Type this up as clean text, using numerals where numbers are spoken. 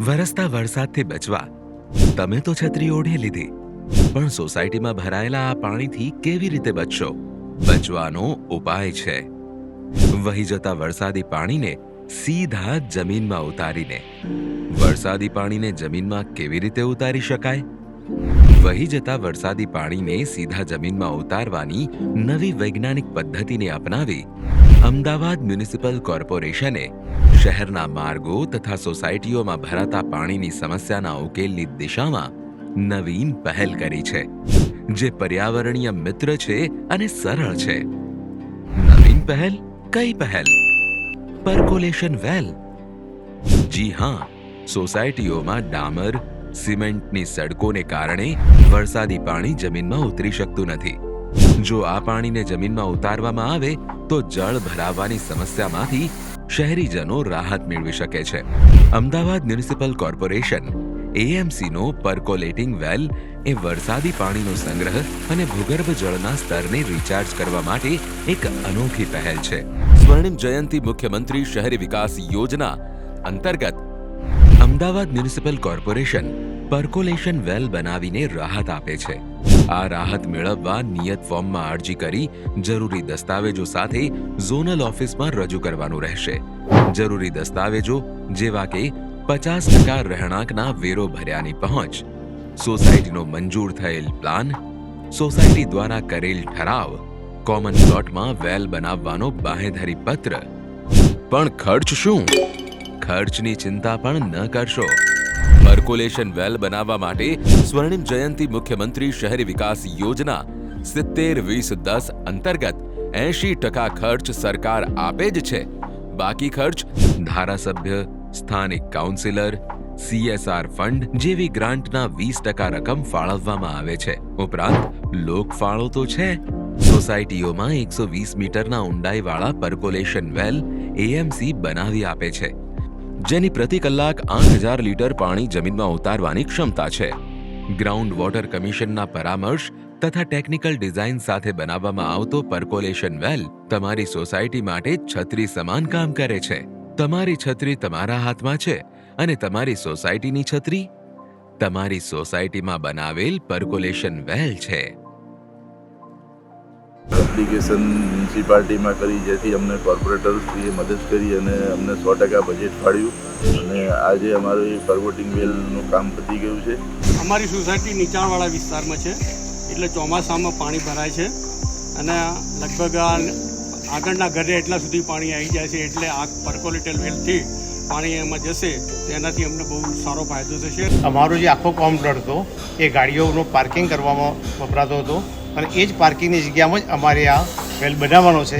વરસતા વરસાદથી બચવા તમે તો છત્રી ઓઢી લીધી, પણ સોસાયટીમાં ભરાયેલા આ પાણીથી કેવી રીતે બચશો? બચવાનો ઉપાય છે વહી જતા વરસાદી પાણીને સીધા જમીનમાં ઉતારીને. વરસાદી પાણીને જમીનમાં કેવી રીતે ઉતારી શકાય? વહી જતા વરસાદી પાણીને સીધા જમીનમાં ઉતારવાની નવી વૈજ્ઞાનિક પદ્ધતિને અપનાવી અમદાવાદ મ્યુનિસિપલ કોર્પોરેશને શહેરના માર્ગો તથા સોસાયટીઓમાં ભરાતા પાણીની સમસ્યાના ઉકેલની દિશામાં નવીન પહેલ કરી છે, જે પર્યાવરણીય મિત્ર છે અને સરળ છે. નવીન પહેલ? કઈ પહેલ? પર્કોલેશન વેલ. જી હા, સોસાયટીઓમાં ડામર, સિમેન્ટની સડકોને કારણે વરસાદી પાણી જમીનમાં ઉતરી શકતું નથી. જો આ પાણીને જમીનમાં ઉતારવામાં આવે તો જળ ભરાવાની સમસ્યામાંથી શહેરીજનો રાહત મેળવી શકે છે. અમદાવાદ મ્યુનિસિપલ કોર્પોરેશન એએમસીનો પર્કોલેટિંગ વેલ એ વરસાદી પાણીનો સંગ્રહ અને ભૂગર્ભ જળના સ્તરને રિચાર્જ કરવા માટે એક અનોખી પહેલ છે. સ્વર્ણિમ જયંતિ મુખ્યમંત્રી શહેરી વિકાસ યોજના અંતર્ગત અમદાવાદ મ્યુનિસિપલ કોર્પોરેશન પર્કોલેશન વેલ બનાવીને રાહત આપે છે. આ રાહત મેળવવા નિયત ફોર્મમાં અરજી કરી જરૂરી દસ્તાવેજો સાથે ઝોનલ ઓફિસમાં રજૂ કરવાનું રહેશે. જરૂરી દસ્તાવેજો જેવા કે 50% રહેણાંકના વેરો ભર્યાની પહોંચ, સોસાયટીનો મંજૂર થયેલ પ્લાન, સોસાયટી દ્વારા કરેલ ઠરાવ, કોમન પ્લોટમાં વેલ બનાવવાનો બાંહેધરી પત્ર. પણ ખર્ચ શું? ખર્ચની ચિંતા પણ ન કરશો. પર્કોલેશન વેલ બનાવવા માટે સ્વર્ણિમ જયંતિ મુખ્યમંત્રી શહેરી વિકાસ યોજના 70-20-10 અંતર્ગત 80% ખર્ચ સરકાર આપે જ છે. બાકી ખર્ચ ધારાસભ્ય, સ્થાનિક કાઉન્સિલર, CSR ફંડ જેવી ગ્રાન્ટના 20% રકમ ફાળવવામાં આવે છે. ઉપરાંત લોકફાળો તો છે. સોસાયટીઓમાં 120 મીટરના ઊંડાઈવાળા પર્કોલેશન વેલ એએમસી બનાવી આપે છે, જેની પ્રતિ કલાક 8000 લીટર પાણી જમીનમાં ઉતારવાની ક્ષમતા છે. ગ્રાઉન્ડ વોટર કમિશનના પરામર્શ તથા ટેકનિકલ ડિઝાઇન સાથે બનાવવામાં આવતો પર્કોલેશન વેલ તમારી સોસાયટી માટે છત્રી સમાન કામ કરે છે. તમારી છત્રી તમારા હાથમાં છે અને તમારી સોસાયટીની છત્રી તમારી સોસાયટીમાં બનાવેલ પર્કોલેશન વેલ છે. એપ્લિકેશન મ્યુનિસિપાલિટીમાં કરી, જેથી અમને કોર્પોરેટરશ્રીએ મદદ કરી અને અમને 100% બજેટ ફાળ્યું અને આજે અમારું પર્કોલેટિંગ વેલનું કામ પતી ગયું છે. અમારી સોસાયટી નીચાણવાળા વિસ્તારમાં છે, એટલે ચોમાસામાં પાણી ભરાય છે અને લગભગ આગળના ઘરે એટલા સુધી પાણી આવી જાય છે. એટલે આ પર્કોલેટેડ વેલથી પાણી એમાં જશે, તેનાથી અમને બહુ સારો ફાયદો થશે. અમારો જે આખો કોમ્પ્લેક્સ હતો એ ગાડીઓનું પાર્કિંગ કરવામાં વપરાતો હતો અને એ જ પાર્કિંગની જગ્યામાં જ અમારે આ વેલ બનાવવાનો છે.